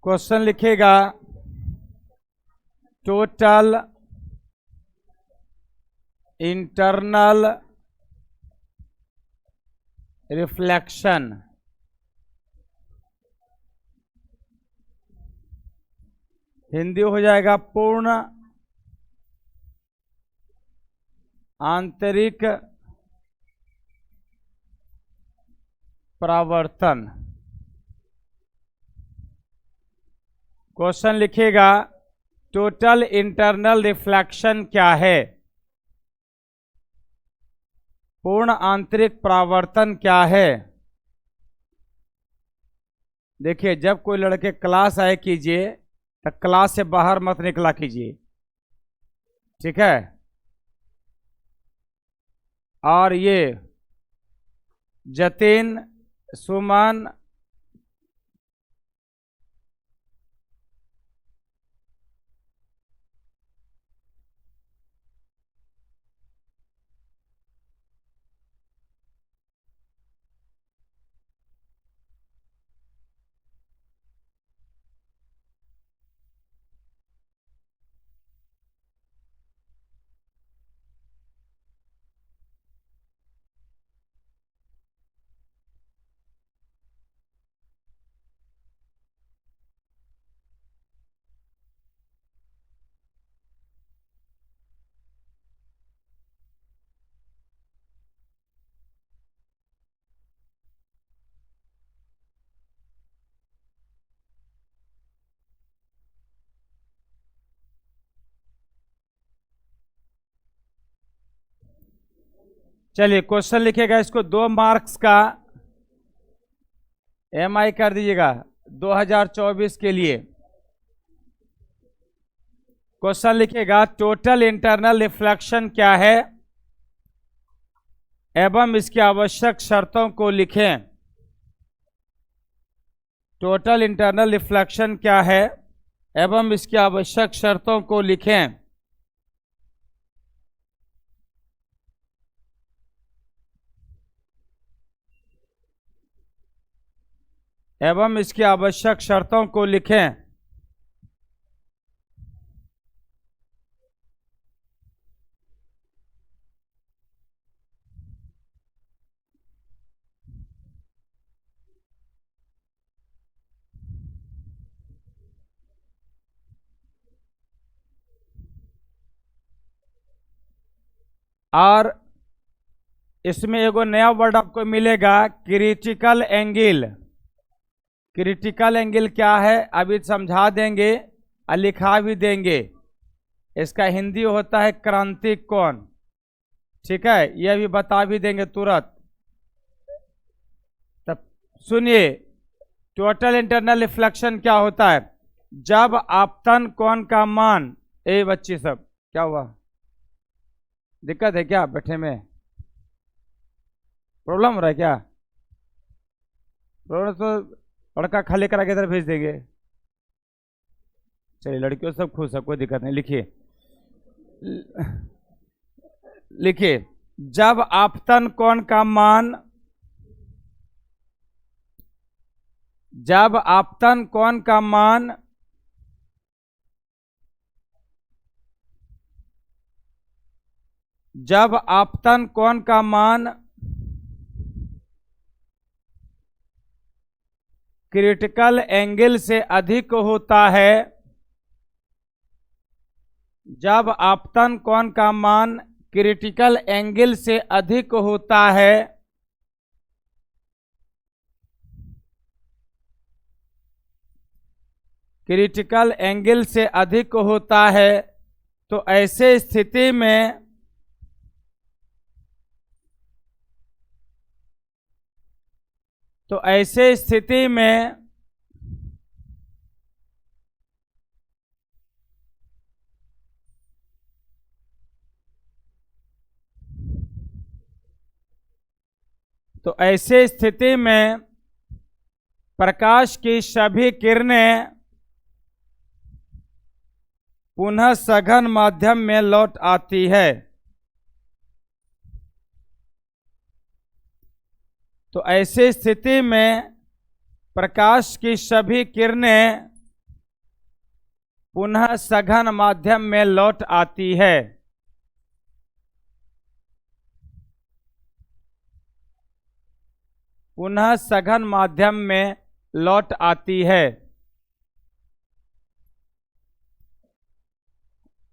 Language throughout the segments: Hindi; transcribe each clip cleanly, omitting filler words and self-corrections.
क्वेश्चन लिखेगा टोटल इंटरनल रिफ्लेक्शन हिंदी हो जाएगा पूर्ण आंतरिक परावर्तन। क्वेश्चन लिखेगा टोटल इंटरनल रिफ्लेक्शन क्या है, पूर्ण आंतरिक परावर्तन क्या है। देखिए, जब कोई लड़के क्लास आए कीजिए तो क्लास से बाहर मत निकला कीजिए, ठीक है। और ये जतिन, सुमन, चलिए क्वेश्चन लिखेगा, इसको 2 मार्क्स का MI कर दीजिएगा 2024 के लिए। क्वेश्चन लिखेगा टोटल इंटरनल रिफ्लेक्शन क्या है एवं इसकी आवश्यक शर्तों को लिखें। टोटल इंटरनल रिफ्लेक्शन क्या है एवं इसकी आवश्यक शर्तों को लिखें। एवं इसकी आवश्यक शर्तों को लिखें। और इसमें एगो नया वर्ड आपको मिलेगा, क्रिटिकल एंगल। क्रिटिकल एंगल क्या है अभी समझा देंगे और लिखा भी देंगे। इसका हिंदी होता है क्रांतिक कोण, ठीक है, यह भी बता भी देंगे तुरंत। तब सुनिए, टोटल इंटरनल रिफ्लेक्शन क्या होता है, जब आपतन कोण का मान, ए बच्ची सब क्या हुआ, दिक्कत है क्या, बैठे में प्रॉब्लम हो रहा है क्या, प्रॉब्लम तो लड़का खाली करा के इधर भेज देंगे। चलिए लड़कियों सब खुश है, कोई दिक्कत नहीं। लिखिए लिखिए, जब आपतन कोण का मान, जब आपतन कोण का मान जब आपतन कोण का मान क्रिटिकल एंगल से अधिक होता है, जब आपतन कोण का मान क्रिटिकल एंगल से अधिक होता है, क्रिटिकल एंगल से अधिक होता है, तो ऐसे स्थिति में ऐसे स्थिति में ऐसे स्थिति में प्रकाश की सभी किरणें पुनः सघन माध्यम में लौट आती है। तो ऐसी स्थिति में प्रकाश की सभी किरणें पुनः सघन माध्यम में लौट आती है। पुनः सघन माध्यम में लौट आती है।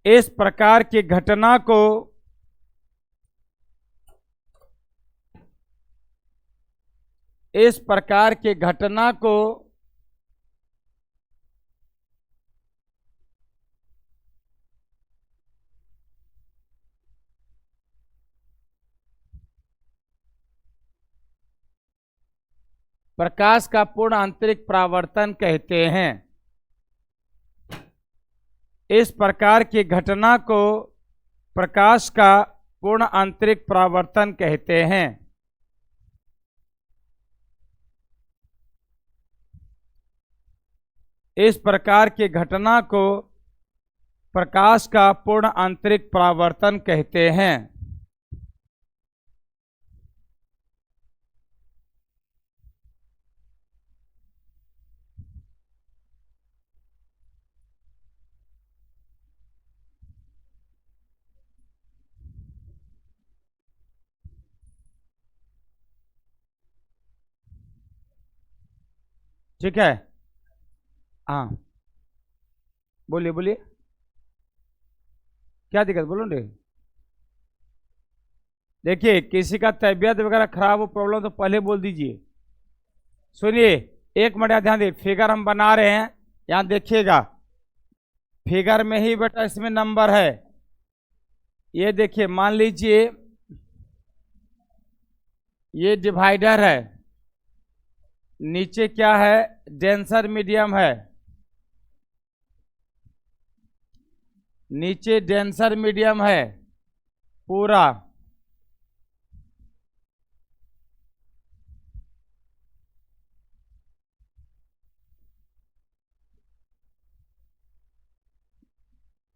इस प्रकार की घटना को प्रकाश का पूर्ण आंतरिक परावर्तन कहते हैं। इस प्रकार की घटना को प्रकाश का पूर्ण आंतरिक परावर्तन कहते हैं। इस प्रकार की घटना को प्रकाश का पूर्ण आंतरिक परावर्तन कहते हैं। ठीक है, हाँ बोलिए बोलिए, क्या दिक्कत बोलो रे। देखिए किसी का तबीयत वगैरह खराब हो, प्रॉब्लम, तो पहले बोल दीजिए। सुनिए, एक मिनट ध्यान दे, फिगर हम बना रहे हैं, यहां देखिएगा। फिगर में ही बेटा इसमें नंबर है। ये देखिए, मान लीजिए ये डिवाइडर है, नीचे क्या है, डेंसर मीडियम है, नीचे डेंसर मीडियम है पूरा,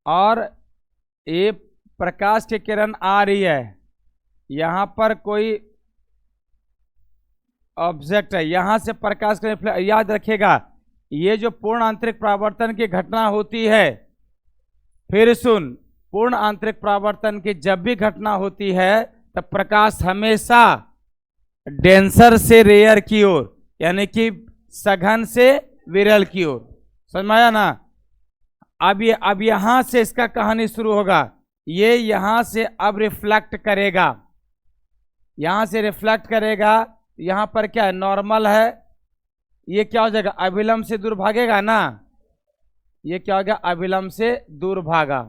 और ये प्रकाश की किरण आ रही है, यहां पर कोई ऑब्जेक्ट है, यहां से प्रकाश का रिफ्लेक्ट। याद रखिएगा, ये जो पूर्ण आंतरिक परावर्तन की घटना होती है, फिर सुन, पूर्ण आंतरिक परावर्तन की जब भी घटना होती है तब प्रकाश हमेशा डेंसर से रेयर की ओर, यानी कि सघन से विरल की ओर, समझ में आया ना। अब यहां से इसका कहानी शुरू होगा। ये यहां से अब रिफ्लेक्ट करेगा, यहां से रिफ्लेक्ट करेगा। यहां पर क्या है, नॉर्मल है, ये क्या हो जाएगा, अभिलंब से दूर भागेगा ना, ये क्या हो गया, अभिलंब से दूर भागा।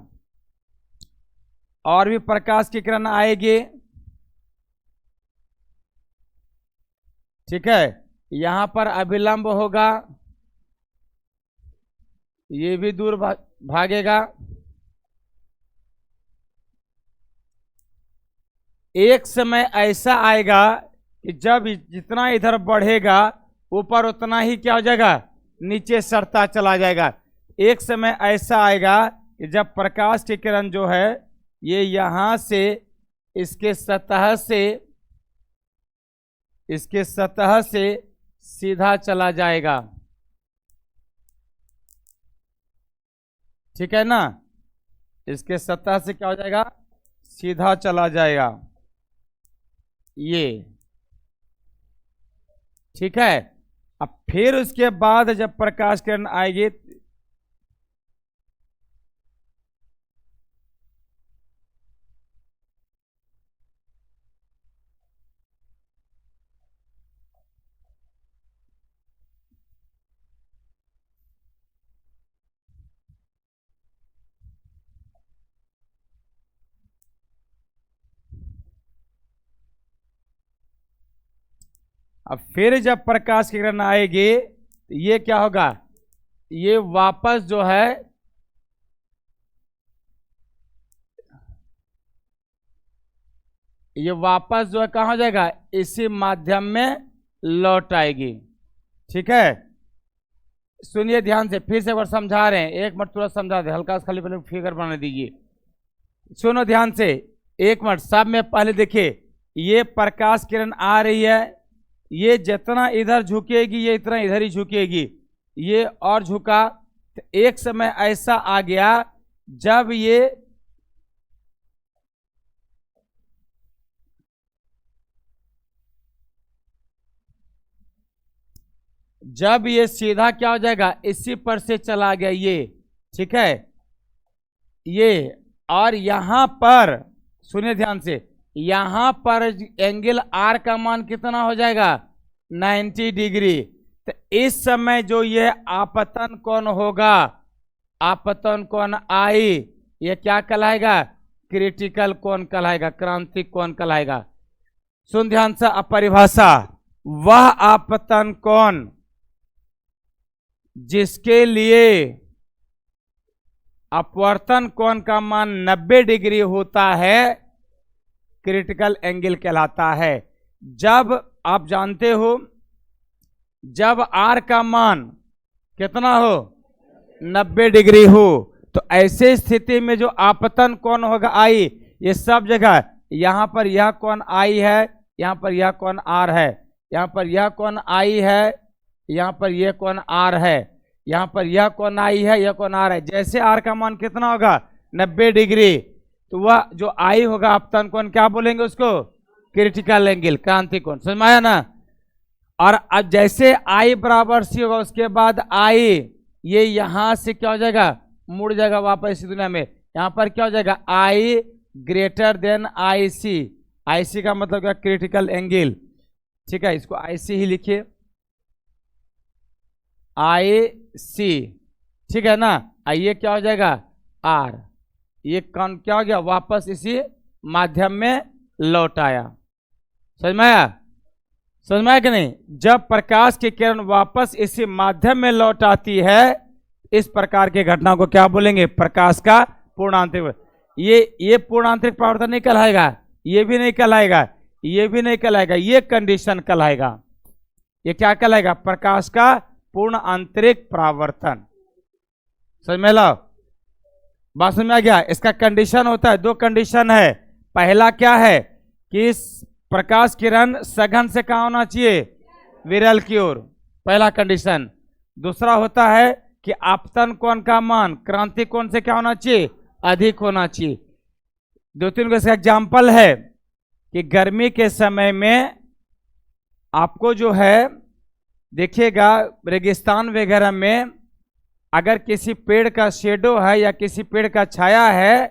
और भी प्रकाश की किरण आएगी, ठीक है, यहां पर अभिलंब होगा, ये भी दूर भागेगा। एक समय ऐसा आएगा कि जब जितना इधर बढ़ेगा ऊपर उतना ही क्या हो जाएगा, नीचे सरता चला जाएगा। एक समय ऐसा आएगा कि जब प्रकाश की किरण जो है ये यहां से इसके सतह से सीधा चला जाएगा, ठीक है ना, इसके सतह से क्या हो जाएगा, सीधा चला जाएगा, ये ठीक है। अब फिर उसके बाद जब प्रकाश किरण आएगी, अब फिर जब प्रकाश की किरण आएगी तो ये क्या होगा, ये वापस जो है कहां हो जाएगा, इसी माध्यम में लौट आएगी, ठीक है। सुनिए ध्यान से, फिर से एक बार समझा रहे हैं, एक मिनट थोड़ा समझा दे, हल्का खाली पहले फिगर बना दीजिए। सुनो ध्यान से, एक मिनट, सब में पहले देखिए, ये प्रकाश किरण आ रही है, ये जितना इधर झुकेगी ये इतना इधर ही झुकेगी, ये और झुका, तो एक समय ऐसा आ गया जब ये सीधा क्या हो जाएगा, इसी पर से चला गया ये, ठीक है ये, और यहां पर सुनिए ध्यान से, यहां पर एंगल आर का मान कितना हो जाएगा 90 डिग्री। तो इस समय जो ये आपतन कोण होगा, आपतन कोण आई, ये क्या कहलाएगा, क्रिटिकल कोण कहलाएगा, क्रांतिक कोण कहलाएगा। सुन ध्यान से अपरिभाषा, वह आपतन कोण जिसके लिए अपवर्तन कोण का मान 90 डिग्री होता है क्रिटिकल एंगल कहलाता है। जब आप जानते हो जब आर का मान कितना हो 90 डिग्री हो, तो ऐसे स्थिति में जो आपतन कोण होगा आई, ये सब जगह, यहां पर यह कोण आई है, यहां पर यह कोण आर है, यहां पर यह कोण आई है, यहां पर यह कोण आर है, यहां पर यह कोण आई है, यह कोण आर है। जैसे आर का मान कितना होगा 90 डिग्री, तो वह जो आई होगा आपतन कोण क्या बोलेंगे उसको, क्रिटिकल एंगल, क्रांतिक कोण। समझ में आया ना। और अब जैसे आई बराबर सी होगा, उसके बाद आई ये यहां से क्या हो जाएगा, मुड़ जाएगा वापस इसी दुनिया में। यहां पर क्या हो जाएगा, आई ग्रेटर देन आई सी। आई सी का मतलब क्या, क्रिटिकल एंगल, ठीक है, इसको आई सी ही लिखिए, आई सी, ठीक है ना। ये क्या हो जाएगा आर, ये कौन क्या हो गया, वापस इसी माध्यम में लौट आया। समझ में आया, समझ में आया कि नहीं। जब प्रकाश की किरण वापस इसी माध्यम में लौट आती है, इस प्रकार की घटना को क्या बोलेंगे, प्रकाश का पूर्णांतरिक। ये पूर्णांतरिक परावर्तन नहीं कहलाएगा, ये भी नहीं कहलाएगा, ये भी नहीं कहलाएगा, ये कंडीशन कहलाएगा। ये क्या कहलाएगा, प्रकाश का पूर्ण आंतरिक परावर्तन। समझ में लो, बात समझ में आ गया। इसका कंडीशन होता है, दो कंडीशन है। पहला क्या है कि प्रकाश किरण सघन से कहाँ होना चाहिए, विरल की ओर, पहला कंडीशन। दूसरा होता है कि आपतन कोण का मान क्रांतिक कोण से क्या होना चाहिए, अधिक होना चाहिए। दो तीन को इसका एग्जाम्पल है कि गर्मी के समय में आपको जो है देखिएगा, रेगिस्तान वगैरह में अगर किसी पेड़ का शेडो है या किसी पेड़ का छाया है,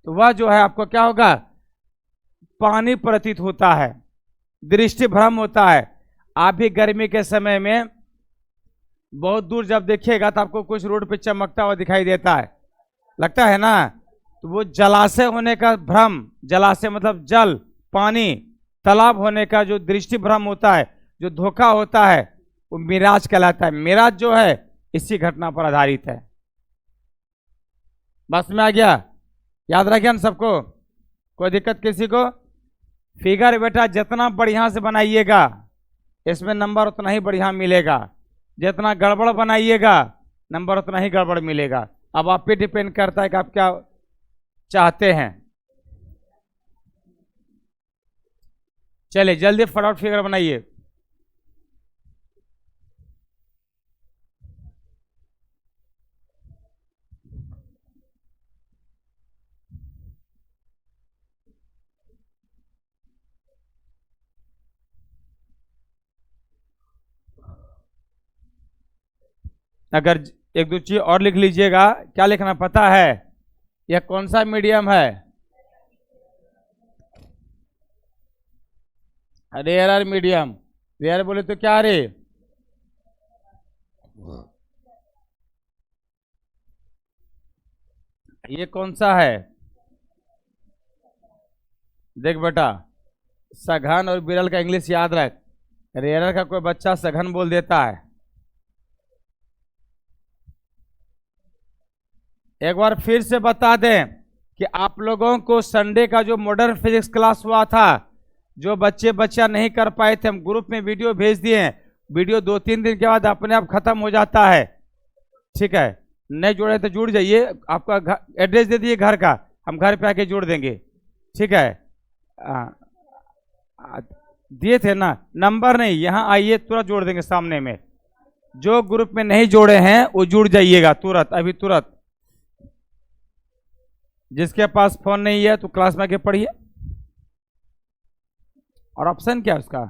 तो वह जो है आपको क्या होगा, पानी प्रतीत होता है, दृष्टि भ्रम होता है। आप भी गर्मी के समय में बहुत दूर जब देखिएगा तो आपको कुछ रोड पे चमकता हुआ दिखाई देता है, लगता है ना, तो वो जलाशय होने का भ्रम, जलाशय मतलब जल, पानी, तालाब होने का जो दृष्टि भ्रम होता है, जो धोखा होता है, वो मिराज कहलाता है। मिराज जो है इसी घटना पर आधारित है। बस में आ गया, याद रखिए ना सबको, कोई दिक्कत किसी को। फिगर बेटा जितना बढ़िया से बनाइएगा इसमें नंबर उतना ही बढ़िया मिलेगा, जितना गड़बड़ बनाइएगा नंबर उतना ही गड़बड़ मिलेगा। अब आप पे डिपेंड करता है कि आप क्या चाहते हैं। चलिए जल्दी फटाफट फिगर बनाइए। अगर एक दो चीज और लिख लीजिएगा। क्या लिखना पता है, यह कौन सा मीडियम है, रेयर मीडियम। रेयर बोले तो क्या रे, ये कौन सा है, देख बेटा, सघन और विरल का इंग्लिश याद रख। रेयर का कोई बच्चा सघन बोल देता है। एक बार फिर से बता दें कि आप लोगों को संडे का जो मॉडर्न फिजिक्स क्लास हुआ था, जो बच्चा नहीं कर पाए थे, हम ग्रुप में वीडियो भेज दिए हैं। वीडियो 2-3 दिन के बाद अपने आप खत्म हो जाता है, ठीक है। नहीं जुड़े तो जुड़ जाइए, आपका एड्रेस दे दिए घर का, हम घर पे आके जोड़ देंगे, ठीक है। दिए थे ना नंबर, नहीं यहाँ आइए तुरंत जोड़ देंगे सामने में, जो ग्रुप में नहीं जोड़े हैं वो जुड़ जाइएगा तुरंत, अभी तुरंत। जिसके पास फोन नहीं है तो क्लास में आके पढ़िए। और ऑप्शन क्या है उसका,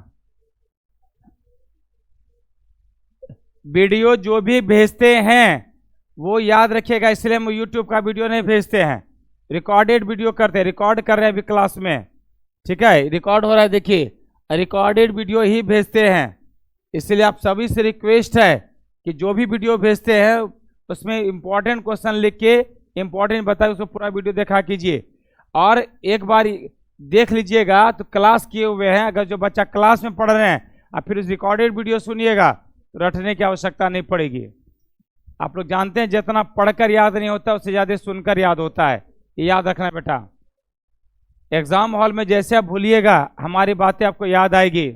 वीडियो जो भी भेजते हैं वो याद रखिएगा, इसलिए हम यूट्यूब का वीडियो नहीं भेजते हैं, रिकॉर्डेड वीडियो करते हैं। रिकॉर्ड कर रहे हैं अभी क्लास में, ठीक है, रिकॉर्ड हो रहा है, देखिए रिकॉर्डेड वीडियो ही भेजते हैं। इसलिए आप सभी से रिक्वेस्ट है कि जो भी वीडियो भेजते हैं उसमें इंपॉर्टेंट क्वेश्चन लिख के इंपॉर्टेंट बताए, उसको पूरा वीडियो देखा कीजिए। और एक बार देख लीजिएगा तो क्लास किए हुए हैं, अगर जो बच्चा क्लास में पढ़ रहे हैं और फिर उस रिकॉर्डेड वीडियो सुनिएगा तो रटने की आवश्यकता नहीं पड़ेगी। आप लोग जानते हैं जितना पढ़कर याद नहीं होता उससे ज़्यादा सुनकर याद होता है, ये याद रखना बेटा। एग्जाम हॉल में जैसे आप भूलिएगा हमारी बातें आपको याद आएगी।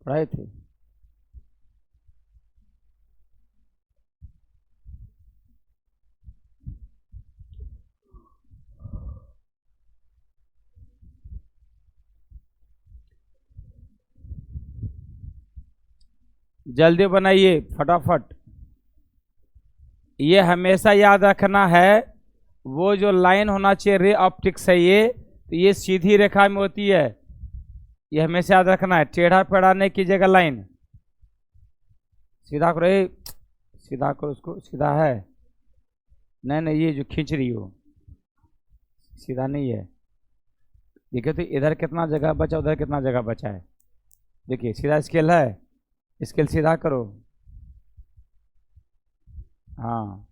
पढ़ाई थी। जल्दी बनाइए फटाफट। ये हमेशा याद रखना है, वो जो लाइन होना चाहिए रे ऑप्टिक्स है ये, तो ये सीधी रेखा में होती है, ये हमेशा याद रखना है। टेढ़ा पेढ़ा नहीं कीजिएगा लाइन, सीधा करो, सीधा करो उसको, सीधा है, नहीं नहीं ये जो खींच रही हो सीधा नहीं है। देखिए तो इधर कितना जगह बचा, उधर कितना जगह बचा है, देखिए सीधा स्केल है, स्केल सीधा करो, हाँ।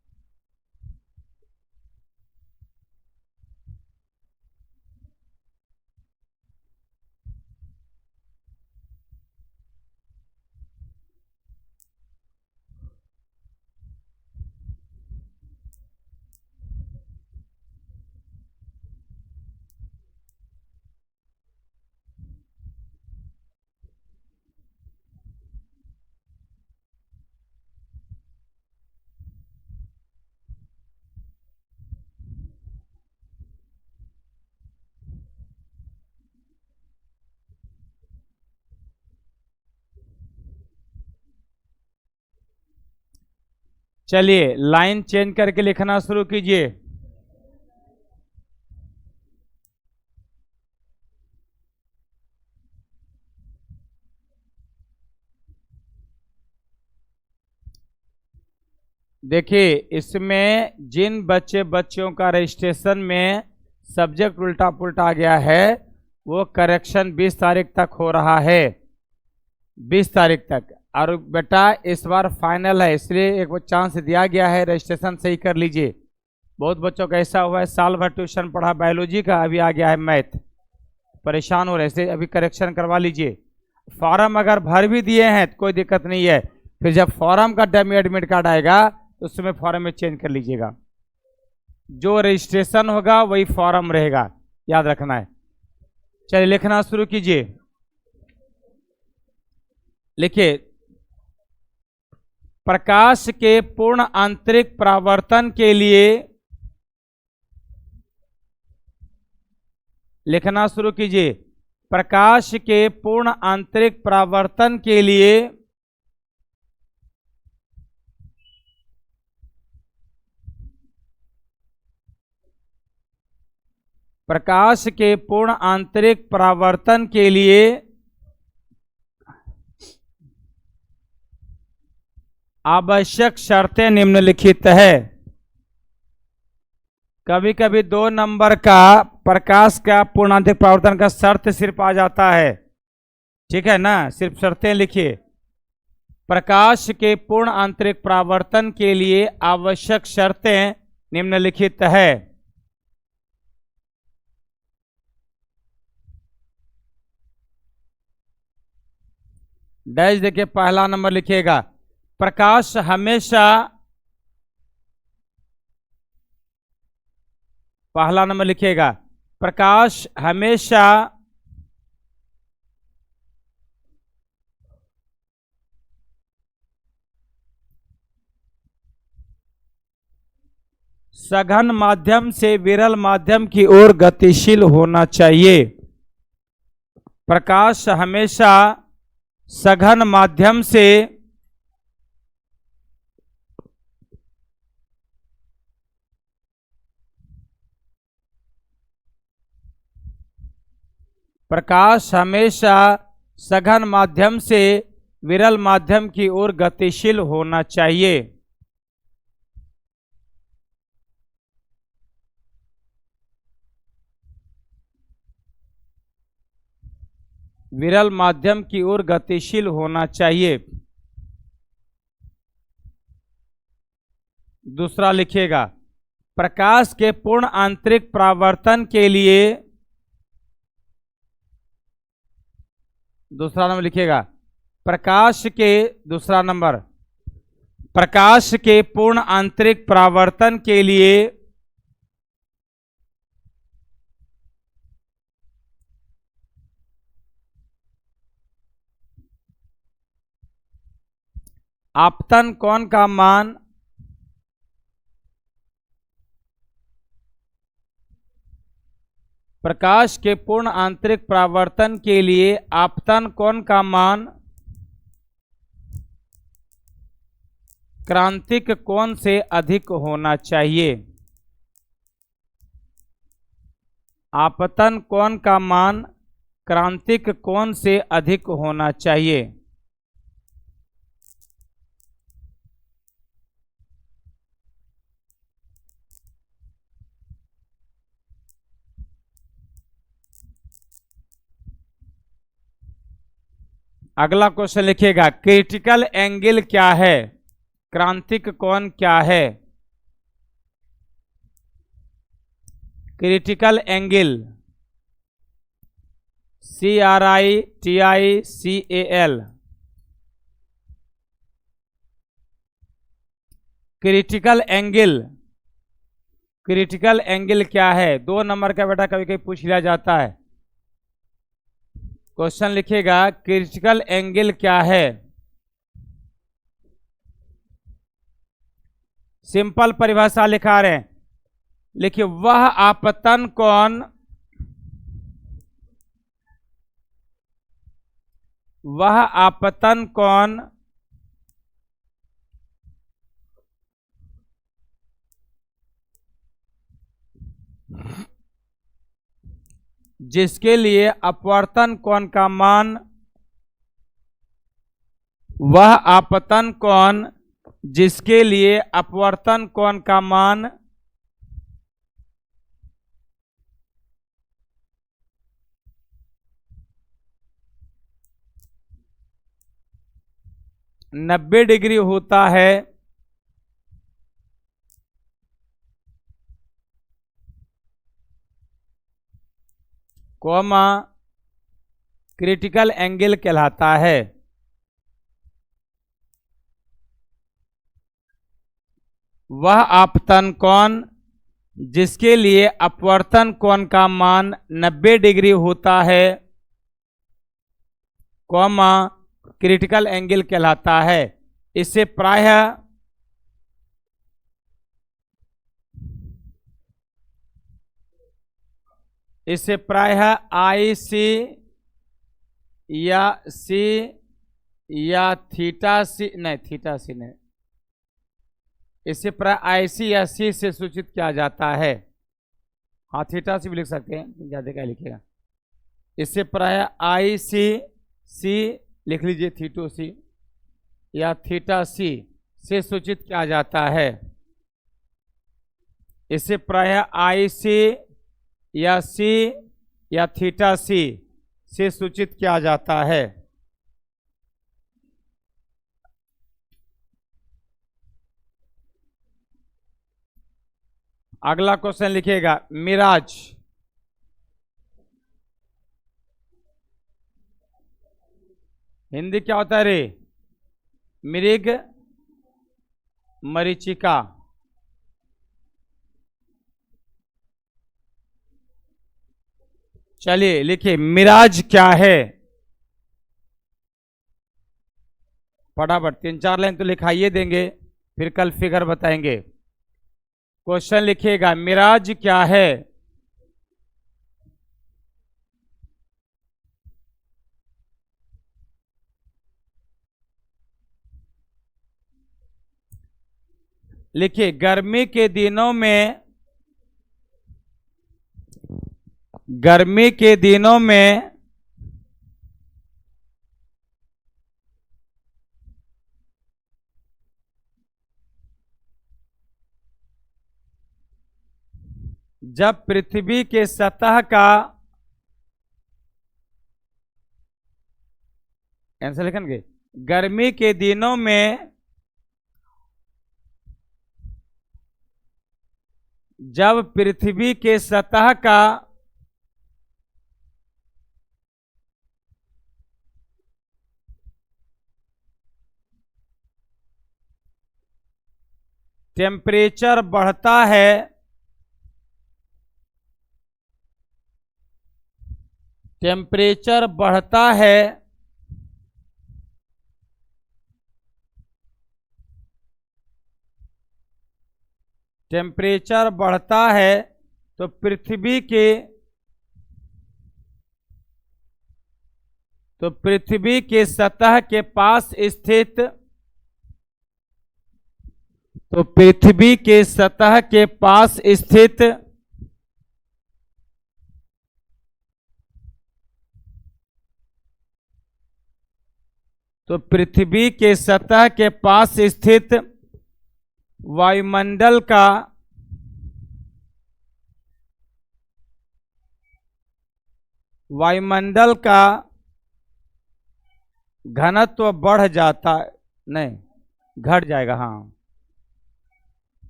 चलिए लाइन चेंज करके लिखना शुरू कीजिए। देखिए इसमें जिन बच्चों का रजिस्ट्रेशन में सब्जेक्ट उल्टा पुल्टा आ गया है वो करेक्शन 20 तारीख तक हो रहा है, 20 तारीख तक। और बेटा इस बार फाइनल है, इसलिए एक वो चांस दिया गया है, रजिस्ट्रेशन सही कर लीजिए। बहुत बच्चों का ऐसा हुआ है साल भर ट्यूशन पढ़ा बायोलॉजी का, अभी आ गया है मैथ, परेशान हो रहे हैं, इसलिए अभी करेक्शन करवा लीजिए। फॉर्म अगर भर भी दिए हैं तो कोई दिक्कत नहीं है, फिर जब फॉर्म का डमी एडमिट कार्ड आएगा तो उसमें फॉर्म में चेंज कर लीजिएगा, जो रजिस्ट्रेशन होगा वही फॉर्म रहेगा, याद रखना है। चलिए लिखना शुरू कीजिए, लिखिए प्रकाश के पूर्ण आंतरिक परावर्तन के लिए, लिखना शुरू कीजिए, प्रकाश के पूर्ण आंतरिक परावर्तन के लिए प्रकाश के पूर्ण आंतरिक परावर्तन के लिए आवश्यक शर्तें निम्नलिखित है। कभी कभी 2 नंबर का प्रकाश का पूर्णांतिक परावर्तन का शर्त सिर्फ आ जाता है, ठीक है ना, सिर्फ शर्तें लिखिए। प्रकाश के पूर्ण आंतरिक परावर्तन के लिए आवश्यक शर्तें निम्नलिखित है। डैश देखिए, पहला नंबर लिखिएगा, प्रकाश हमेशा, पहला नंबर लिखिएगा, प्रकाश हमेशा सघन माध्यम से विरल माध्यम की ओर गतिशील होना चाहिए। प्रकाश हमेशा सघन माध्यम से प्रकाश हमेशा सघन माध्यम से विरल माध्यम की ओर गतिशील होना चाहिए। विरल माध्यम की ओर गतिशील होना चाहिए। दूसरा लिखिएगा, प्रकाश के पूर्ण आंतरिक परावर्तन के लिए, दूसरा नंबर लिखिएगा, प्रकाश के, दूसरा नंबर, प्रकाश के पूर्ण आंतरिक परावर्तन के लिए आपतन कोण का मान प्रकाश के पूर्ण आंतरिक परावर्तन के लिए आपतन कोण का मान क्रांतिक कोण से अधिक होना चाहिए। आपतन कोण का मान क्रांतिक कोण से अधिक होना चाहिए। अगला क्वेश्चन लिखिएगा, क्रिटिकल एंगल क्या है, क्रांतिक कोण क्या है। Critical angle, CRITICAL, critical angle, critical angle क्या है। 2 नंबर का बेटा कभी कभी पूछ लिया जाता है। क्वेश्चन लिखिएगा, क्रिटिकल एंगल क्या है। सिंपल परिभाषा लिखा रहे हैं, लिखिए, वह आपतन कोण, वह आपतन कोण जिसके लिए अपवर्तन कोण का मान, वह आपतन कोण जिसके लिए अपवर्तन कोण का मान 90 डिग्री होता है, कॉमा क्रिटिकल एंगल कहलाता है। वह आपतन कोण जिसके लिए अपवर्तन कोण का मान 90 डिग्री होता है, कॉमा क्रिटिकल एंगल कहलाता है। इससे प्रायः IC या C या थीटा सी, नहीं थीटा सी नहीं, इससे प्राय IC या C से सूचित किया जाता है। हाँ, थीटा सी भी लिख सकते हैं, ज्यादा क्या लिखेगा। इससे प्राय IC लिख लीजिए, थीटो सी या थीटा सी से सूचित किया जाता है। इससे प्राय IC या C या थीटा सी से सूचित किया जाता है। अगला क्वेश्चन लिखिएगा, मिराज। हिंदी क्या होता है रे? मृग, मरीचिका। चलिए लिखिए, मिराज क्या है? फटाफट 3-4 लाइन तो लिखाइए देंगे, फिर कल फिगर बताएंगे। क्वेश्चन लिखिएगा, मिराज क्या है? लिखिए, गर्मी के दिनों में, गर्मी के दिनों में जब पृथ्वी के सतह का, आंसर लिखेंगे, गर्मी के दिनों में जब पृथ्वी के सतह का टेम्परेचर बढ़ता है, टेम्परेचर बढ़ता है, टेम्परेचर बढ़ता है, तो पृथ्वी के सतह के पास स्थित, तो पृथ्वी के सतह के पास स्थित तो पृथ्वी के सतह के पास स्थित वायुमंडल का घनत्व बढ़ जाता, नहीं घट जाएगा, हाँ।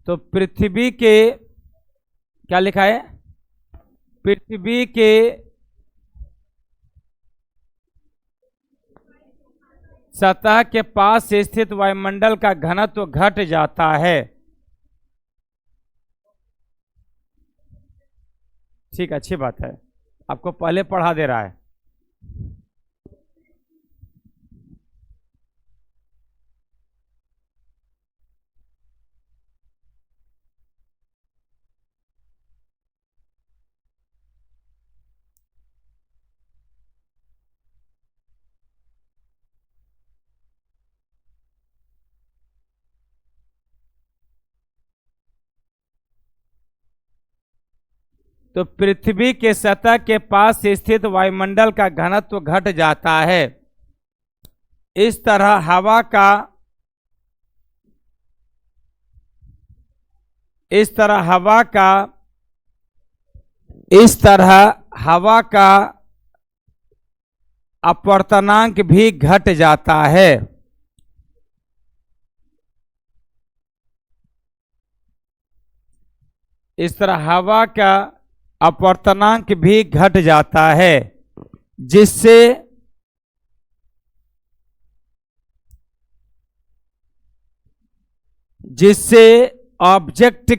तो पृथ्वी के, क्या लिखा है? पृथ्वी के सतह के पास स्थित वायुमंडल का घनत्व घट जाता है। ठीक, अच्छी बात है, आपको पहले पढ़ा दे रहा है। तो पृथ्वी के सतह के पास स्थित वायुमंडल का घनत्व घट जाता है। इस तरह हवा का, इस तरह हवा का अपवर्तनांक भी घट जाता है। इस तरह हवा का अपवर्तनांक भी घट जाता है, जिससे ऑब्जेक्ट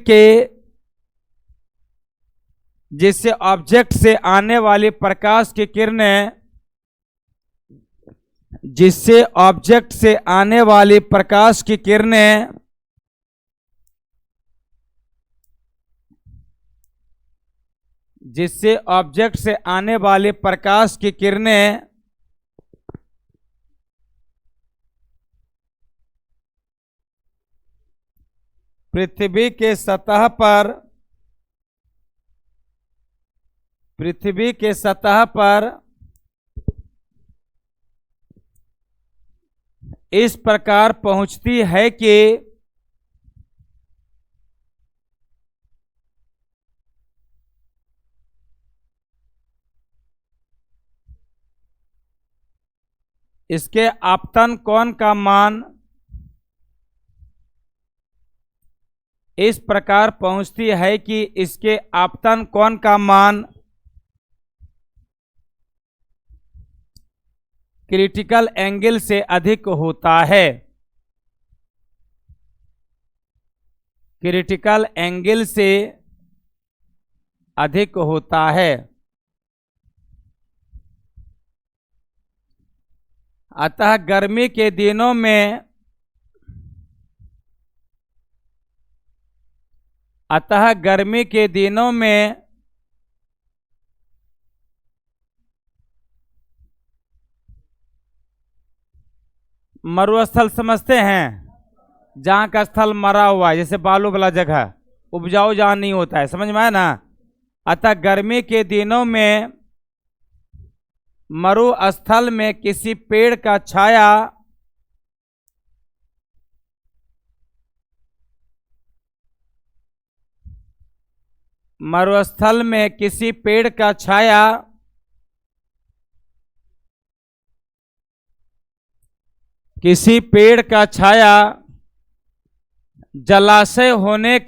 से आने वाली प्रकाश की किरणें, जिससे ऑब्जेक्ट से आने वाली प्रकाश की किरणें जिससे ऑब्जेक्ट से आने वाली प्रकाश की किरणें पृथ्वी के सतह पर इस प्रकार पहुंचती है कि इसके आपतन कोण का मान इस प्रकार पहुंचती है कि इसके आपतन कोण का मान क्रिटिकल एंगल से अधिक होता है। क्रिटिकल एंगल से अधिक होता है। अतः गर्मी के दिनों में मरुस्थल समझते हैं, जहां का स्थल मरा हुआ है, जैसे बालू वाला जगह, उपजाऊ जहां नहीं होता है, समझ में आया ना। अतः गर्मी के दिनों में मरुस्थल में किसी पेड़ का छाया मरुस्थल में किसी पेड़ का छाया जलाशय होने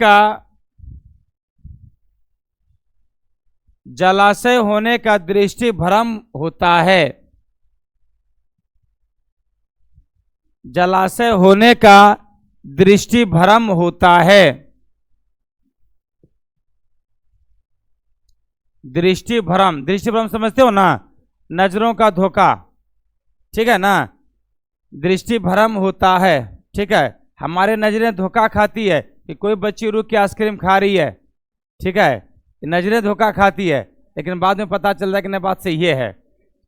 का दृष्टि भ्रम होता है। जलाशय होने का दृष्टि भ्रम होता है। दृष्टि भ्रम समझते हो ना, नजरों का धोखा, ठीक है ना। दृष्टि भ्रम होता है, ठीक है। हमारे नजरें धोखा खाती है कि कोई बच्ची रुक के आइसक्रीम खा रही है, ठीक है, नजरें धोखा खाती है, लेकिन बाद में पता चल रहा है कि नहीं, बात सही है,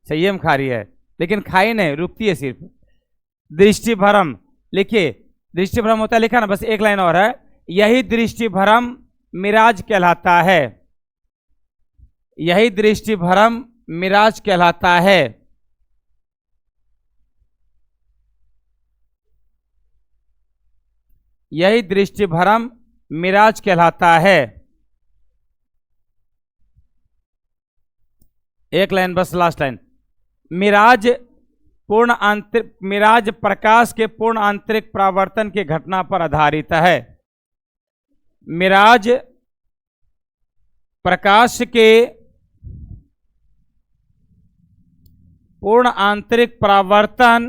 सही में खा रही है, लेकिन खाई नहीं, रुकती है सिर्फ। दृष्टि भ्रम, लिखिए, दृष्टि भ्रम होता है, लिखा ना, बस एक लाइन और है। यही दृष्टि भ्रम मिराज कहलाता है। यही दृष्टि भ्रम मिराज कहलाता है। यही दृष्टि भ्रम मिराज कहलाता है। एक लाइन बस, लास्ट लाइन। मिराज प्रकाश के पूर्ण आंतरिक परावर्तन की घटना पर आधारित है। मिराज प्रकाश के पूर्ण आंतरिक परावर्तन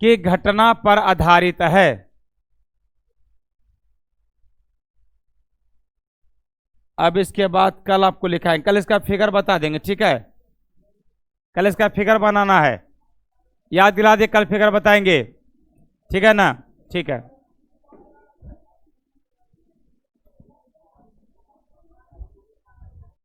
की घटना पर आधारित है। अब इसके बाद कल आपको लिखाएंगे, कल इसका फिगर बता देंगे, ठीक है। कल इसका फिगर बनाना है, याद दिला दे, कल फिगर बताएंगे, ठीक है ना, ठीक है।